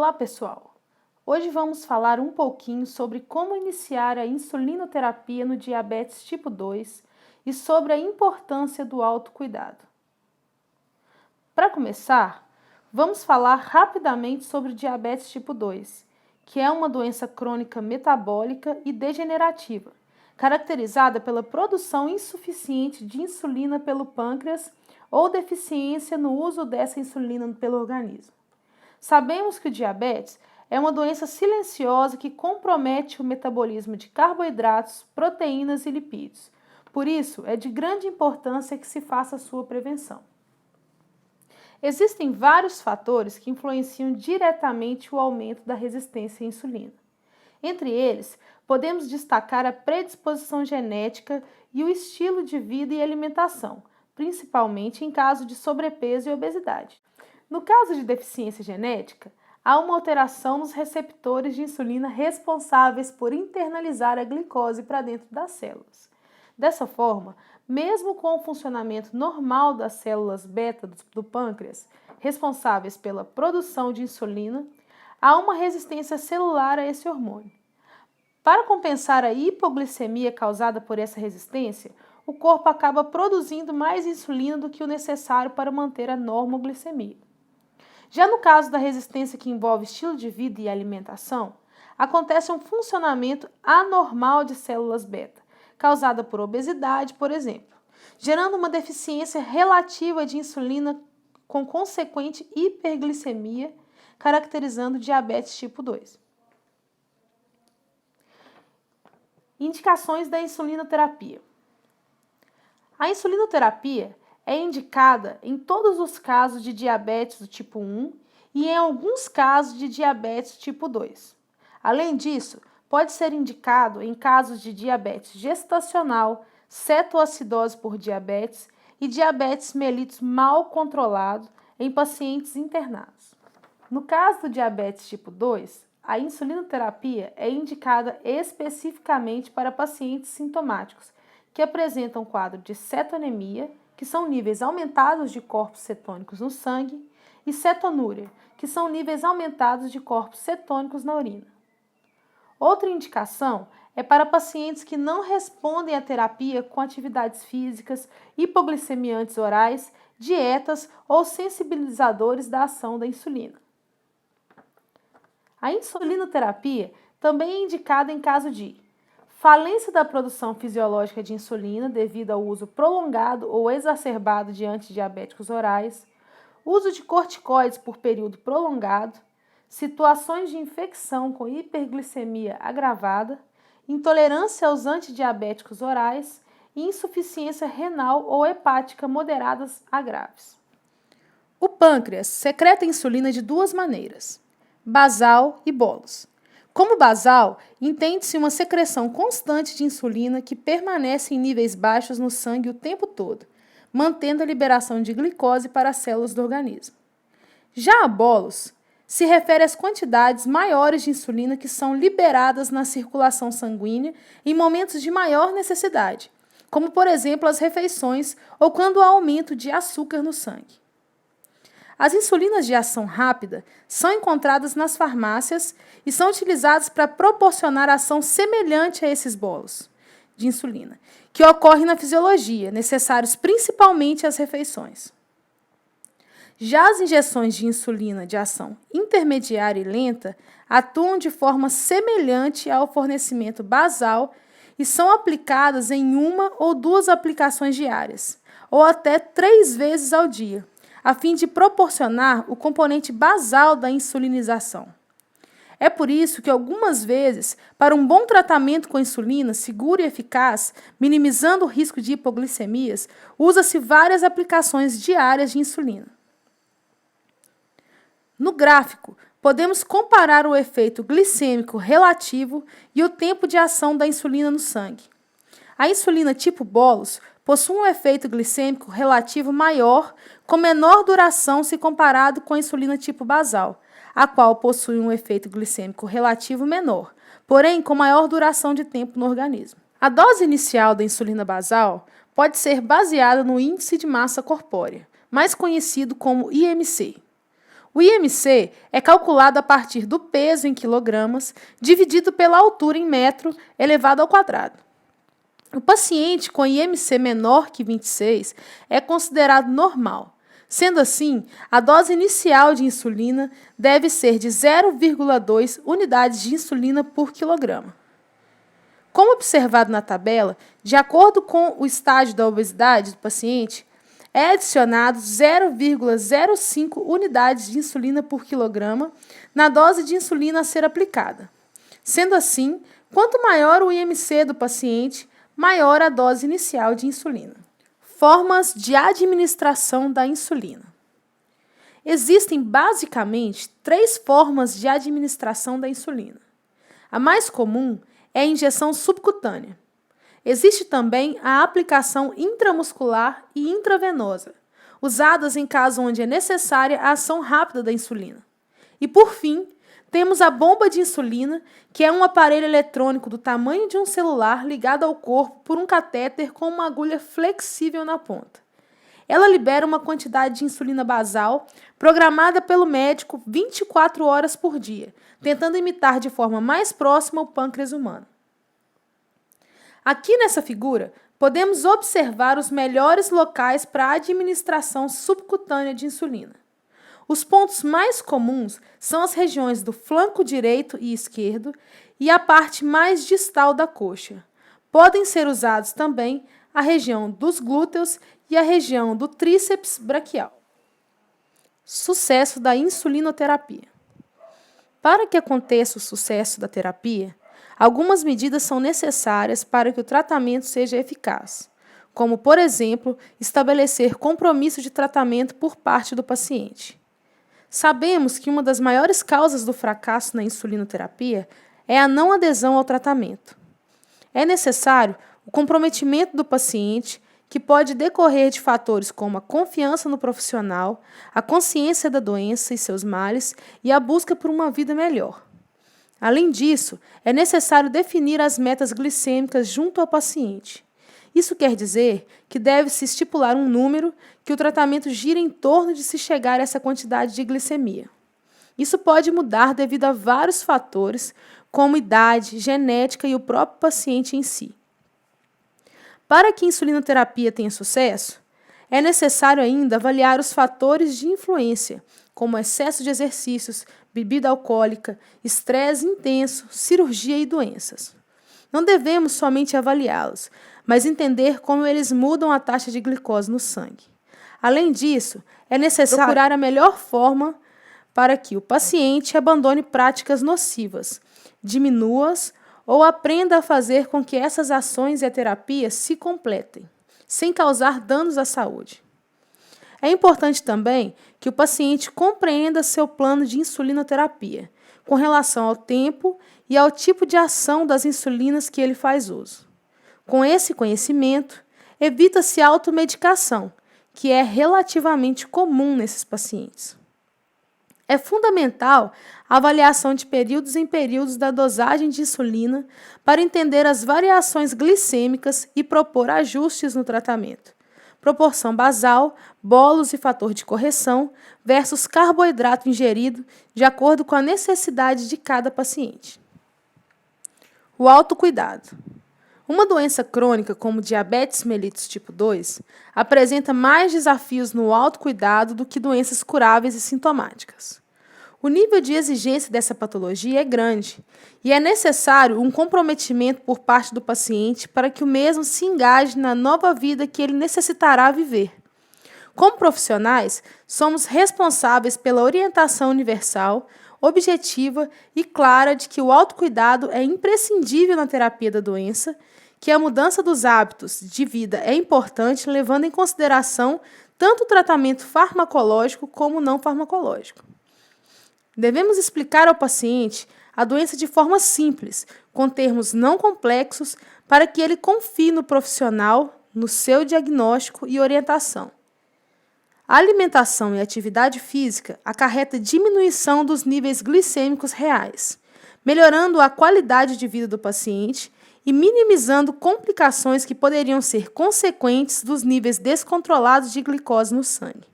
Olá, pessoal! Hoje vamos falar um pouquinho sobre como iniciar a insulinoterapia no diabetes tipo 2 e sobre a importância do autocuidado. Para começar, vamos falar rapidamente sobre diabetes tipo 2, que é uma doença crônica metabólica e degenerativa, caracterizada pela produção insuficiente de insulina pelo pâncreas ou deficiência no uso dessa insulina pelo organismo. Sabemos que o diabetes é uma doença silenciosa que compromete o metabolismo de carboidratos, proteínas e lipídios. Por isso, é de grande importância que se faça a sua prevenção. Existem vários fatores que influenciam diretamente o aumento da resistência à insulina. Entre eles, podemos destacar a predisposição genética e o estilo de vida e alimentação, principalmente em caso de sobrepeso e obesidade. No caso de deficiência genética, há uma alteração nos receptores de insulina responsáveis por internalizar a glicose para dentro das células. Dessa forma, mesmo com o funcionamento normal das células beta do pâncreas, responsáveis pela produção de insulina, há uma resistência celular a esse hormônio. Para compensar a hipoglicemia causada por essa resistência, o corpo acaba produzindo mais insulina do que o necessário para manter a normoglicemia. Já no caso da resistência que envolve estilo de vida e alimentação, acontece um funcionamento anormal de células beta, causada por obesidade, por exemplo, gerando uma deficiência relativa de insulina com consequente hiperglicemia, caracterizando diabetes tipo 2. Indicações da insulinoterapia. A insulinoterapia é indicada em todos os casos de diabetes do tipo 1 e em alguns casos de diabetes tipo 2. Além disso, pode ser indicado em casos de diabetes gestacional, cetoacidose por diabetes e diabetes mellitus mal controlado em pacientes internados. No caso do diabetes tipo 2, a insulinoterapia é indicada especificamente para pacientes sintomáticos que apresentam quadro de cetonemia, que são níveis aumentados de corpos cetônicos no sangue, e cetonúria, que são níveis aumentados de corpos cetônicos na urina. Outra indicação é para pacientes que não respondem à terapia com atividades físicas, hipoglicemiantes orais, dietas ou sensibilizadores da ação da insulina. A insulinoterapia também é indicada em caso de falência da produção fisiológica de insulina devido ao uso prolongado ou exacerbado de antidiabéticos orais, uso de corticoides por período prolongado, situações de infecção com hiperglicemia agravada, intolerância aos antidiabéticos orais e insuficiência renal ou hepática moderadas a graves. O pâncreas secreta insulina de duas maneiras: basal e bolos. Como basal, entende-se uma secreção constante de insulina que permanece em níveis baixos no sangue o tempo todo, mantendo a liberação de glicose para as células do organismo. Já a bolos se refere às quantidades maiores de insulina que são liberadas na circulação sanguínea em momentos de maior necessidade, como por exemplo as refeições ou quando há aumento de açúcar no sangue. As insulinas de ação rápida são encontradas nas farmácias e são utilizadas para proporcionar ação semelhante a esses bolos de insulina, que ocorrem na fisiologia, necessários principalmente às refeições. Já as injeções de insulina de ação intermediária e lenta atuam de forma semelhante ao fornecimento basal e são aplicadas em uma ou duas aplicações diárias, ou até 3 vezes ao dia, a fim de proporcionar o componente basal da insulinização. É por isso que algumas vezes, para um bom tratamento com insulina seguro e eficaz, minimizando o risco de hipoglicemias, usa-se várias aplicações diárias de insulina. No gráfico, podemos comparar o efeito glicêmico relativo e o tempo de ação da insulina no sangue. A insulina tipo bolos possui um efeito glicêmico relativo maior, com menor duração se comparado com a insulina tipo basal, a qual possui um efeito glicêmico relativo menor, porém com maior duração de tempo no organismo. A dose inicial da insulina basal pode ser baseada no índice de massa corpórea, mais conhecido como IMC. O IMC é calculado a partir do peso em quilogramas dividido pela altura em metro elevado ao quadrado. O paciente com IMC menor que 26 é considerado normal. Sendo assim, a dose inicial de insulina deve ser de 0,2 unidades de insulina por quilograma. Como observado na tabela, de acordo com o estágio da obesidade do paciente, é adicionado 0,05 unidades de insulina por quilograma na dose de insulina a ser aplicada. Sendo assim, quanto maior o IMC do paciente, maior a dose inicial de insulina. Formas de administração da insulina. Existem basicamente 3 formas de administração da insulina. A mais comum é a injeção subcutânea. Existe também a aplicação intramuscular e intravenosa, usadas em caso onde é necessária a ação rápida da insulina. E, por fim, temos a bomba de insulina, que é um aparelho eletrônico do tamanho de um celular ligado ao corpo por um catéter com uma agulha flexível na ponta. Ela libera uma quantidade de insulina basal programada pelo médico 24 horas por dia, tentando imitar de forma mais próxima o pâncreas humano. Aqui nessa figura, podemos observar os melhores locais para a administração subcutânea de insulina. Os pontos mais comuns são as regiões do flanco direito e esquerdo e a parte mais distal da coxa. Podem ser usados também a região dos glúteos e a região do tríceps braquial. Sucesso da insulinoterapia. Para que aconteça o sucesso da terapia, algumas medidas são necessárias para que o tratamento seja eficaz, como, por exemplo, estabelecer compromisso de tratamento por parte do paciente. Sabemos que uma das maiores causas do fracasso na insulinoterapia é a não adesão ao tratamento. É necessário o comprometimento do paciente, que pode decorrer de fatores como a confiança no profissional, a consciência da doença e seus males e a busca por uma vida melhor. Além disso, é necessário definir as metas glicêmicas junto ao paciente. Isso quer dizer que deve-se estipular um número que o tratamento gira em torno de se chegar a essa quantidade de glicemia. Isso pode mudar devido a vários fatores, como idade, genética e o próprio paciente em si. Para que a insulinoterapia tenha sucesso, é necessário ainda avaliar os fatores de influência, como excesso de exercícios, bebida alcoólica, estresse intenso, cirurgia e doenças. Não devemos somente avaliá-los, mas entender como eles mudam a taxa de glicose no sangue. Além disso, é necessário procurar a melhor forma para que o paciente abandone práticas nocivas, diminua-as ou aprenda a fazer com que essas ações e a terapia se completem, sem causar danos à saúde. É importante também que o paciente compreenda seu plano de insulinoterapia, com relação ao tempo e ao tipo de ação das insulinas que ele faz uso. Com esse conhecimento, evita-se a automedicação, que é relativamente comum nesses pacientes. É fundamental a avaliação de períodos em períodos da dosagem de insulina para entender as variações glicêmicas e propor ajustes no tratamento. Proporção basal, bolos e fator de correção versus carboidrato ingerido de acordo com a necessidade de cada paciente. O autocuidado. Uma doença crônica como diabetes mellitus tipo 2 apresenta mais desafios no autocuidado do que doenças curáveis e sintomáticas. O nível de exigência dessa patologia é grande e é necessário um comprometimento por parte do paciente para que o mesmo se engaje na nova vida que ele necessitará viver. Como profissionais, somos responsáveis pela orientação universal, objetiva e clara de que o autocuidado é imprescindível na terapia da doença, que a mudança dos hábitos de vida é importante, levando em consideração tanto o tratamento farmacológico como o não farmacológico. Devemos explicar ao paciente a doença de forma simples, com termos não complexos, para que ele confie no profissional, no seu diagnóstico e orientação. A alimentação e a atividade física acarreta diminuição dos níveis glicêmicos reais, melhorando a qualidade de vida do paciente e minimizando complicações que poderiam ser consequentes dos níveis descontrolados de glicose no sangue.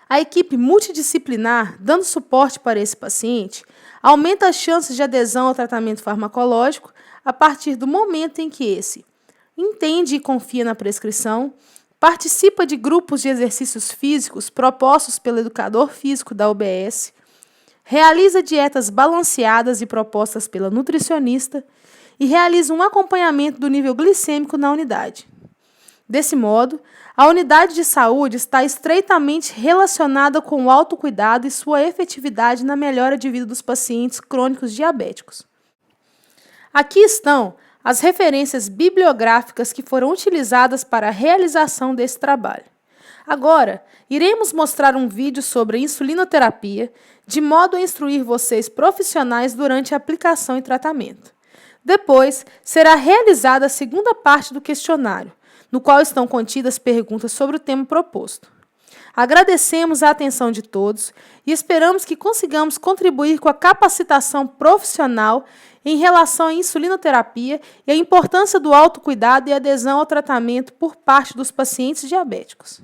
A equipe multidisciplinar, dando suporte para esse paciente, aumenta as chances de adesão ao tratamento farmacológico a partir do momento em que esse entende e confia na prescrição, participa de grupos de exercícios físicos propostos pelo educador físico da UBS, realiza dietas balanceadas e propostas pela nutricionista e realiza um acompanhamento do nível glicêmico na unidade. Desse modo, a unidade de saúde está estreitamente relacionada com o autocuidado e sua efetividade na melhora de vida dos pacientes crônicos diabéticos. Aqui estão as referências bibliográficas que foram utilizadas para a realização desse trabalho. Agora, iremos mostrar um vídeo sobre a insulinoterapia, de modo a instruir vocês profissionais durante a aplicação e tratamento. Depois, será realizada a segunda parte do questionário, no qual estão contidas perguntas sobre o tema proposto. Agradecemos a atenção de todos e esperamos que consigamos contribuir com a capacitação profissional em relação à insulinoterapia e a importância do autocuidado e adesão ao tratamento por parte dos pacientes diabéticos.